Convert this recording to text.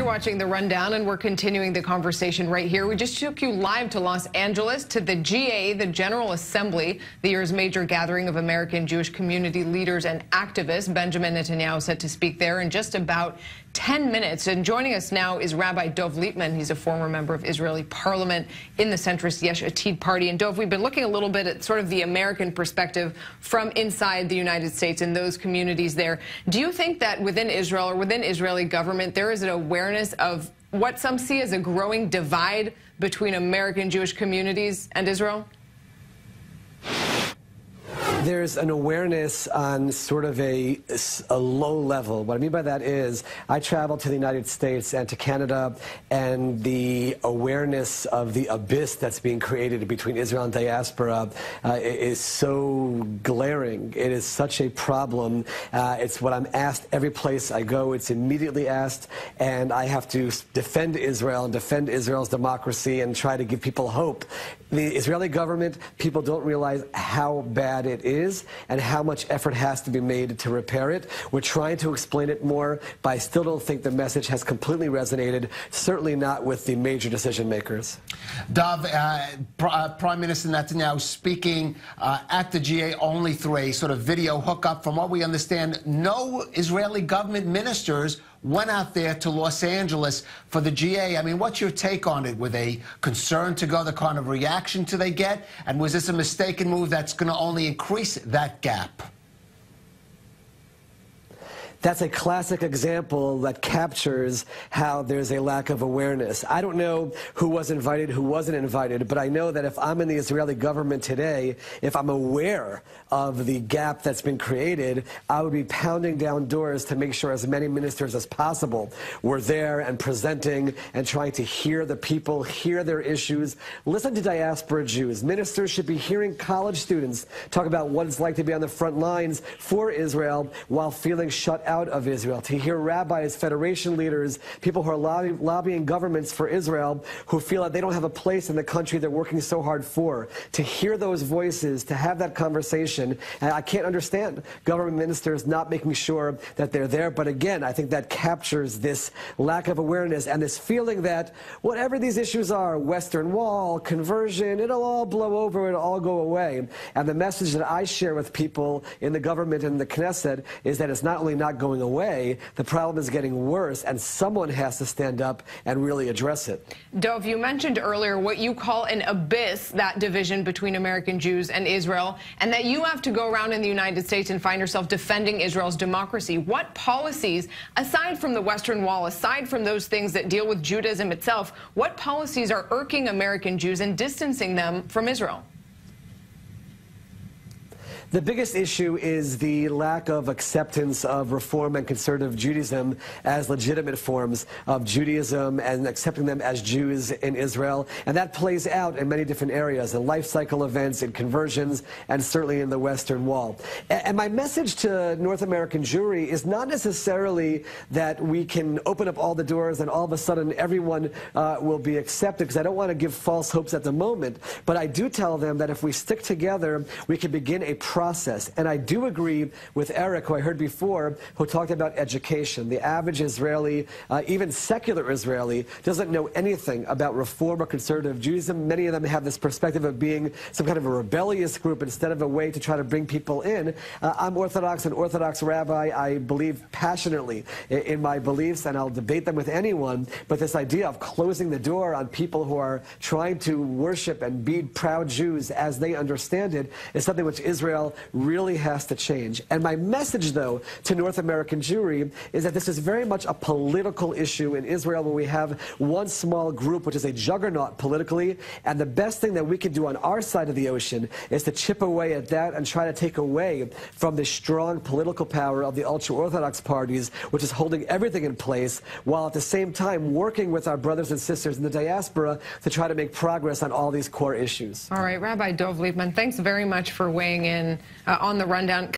You're watching The Rundown, and we're continuing the conversation right here. We just took you live to Los Angeles to the GA, the General Assembly, the year's major gathering of American Jewish community leaders and activists. Benjamin Netanyahu set to speak there in just about 10 minutes. And joining us now is Rabbi Dov Lipman. He's a former member of Israeli parliament in the centrist Yesh Atid party. And Dov, we've been looking a little bit at sort of the American perspective from inside the United States and those communities there. Do you think that within Israel or within Israeli government there is an awareness of what some see as a growing divide between American Jewish communities and Israel? There's an awareness on sort of a low level. What I mean by that is I traveled to the United States and to Canada, and the awareness of the abyss that's being created between Israel and diaspora is so glaring. It is such a problem. It's what I'm asked every place I go. It's immediately asked, and I have to defend Israel and defend Israel's democracy and try to give people hope. The Israeli government, people don't realize how bad it is and how much effort has to be made to repair it. We're trying to explain it more, but I still don't think the message has completely resonated, certainly not with the major decision makers. Dov, Prime Minister Netanyahu speaking at the GA only through a sort of video hookup. From what we understand, no Israeli government ministers went out there to Los Angeles for the GA. I mean, what's your take on it? Were they concerned to go? The kind of reaction do they get? And was this a mistaken move that's going to only increase that gap? That's a classic example that captures how there's a lack of awareness. I don't know who was invited, who wasn't invited, but I know that if I'm in the Israeli government today, if I'm aware of the gap that's been created, I would be pounding down doors to make sure as many ministers as possible were there and presenting and trying to hear the people, hear their issues. Listen to diaspora Jews. Ministers should be hearing college students talk about what it's like to be on the front lines for Israel while feeling shut out of Israel, to hear rabbis, federation leaders, people who are lobbying governments for Israel who feel that they don't have a place in the country they're working so hard for, to hear those voices, to have that conversation. And I can't understand government ministers not making sure that they're there. But again, I think that captures this lack of awareness and this feeling that whatever these issues are, Western Wall, conversion, it'll all blow over, it'll all go away. And the message that I share with people in the government and the Knesset is that it's not only not going away, the problem is getting worse, and someone has to stand up and really address it. Dov, you mentioned earlier what you call an abyss, that division between American Jews and Israel, and that you have to go around in the United States and find yourself defending Israel's democracy. What policies, aside from the Western Wall, aside from those things that deal with Judaism itself, what policies are irking American Jews and distancing them from Israel? The biggest issue is the lack of acceptance of Reform and conservative Judaism as legitimate forms of Judaism and accepting them as Jews in Israel. And that plays out in many different areas, in life cycle events, in conversions, and certainly in the Western Wall. And my message to North American Jewry is not necessarily that we can open up all the doors and all of a sudden everyone will be accepted, because I don't want to give false hopes at the moment. But I do tell them that if we stick together, we can begin a process. And I do agree with Eric, who I heard before, who talked about education. The average Israeli, even secular Israeli, doesn't know anything about Reform or conservative Judaism. Many of them have this perspective of being some kind of a rebellious group instead of a way to try to bring people in. I'm Orthodox, an Orthodox rabbi. I believe passionately in my beliefs, and I'll debate them with anyone. But this idea of closing the door on people who are trying to worship and be proud Jews as they understand it is something which Israel really has to change. And my message, though, to North American Jewry is that this is very much a political issue in Israel, where we have one small group, which is a juggernaut politically, and the best thing that we can do on our side of the ocean is to chip away at that and try to take away from the strong political power of the ultra-Orthodox parties, which is holding everything in place, while at the same time working with our brothers and sisters in the diaspora to try to make progress on all these core issues. All right, Rabbi Dov Lipman, thanks very much for weighing in on The Rundown.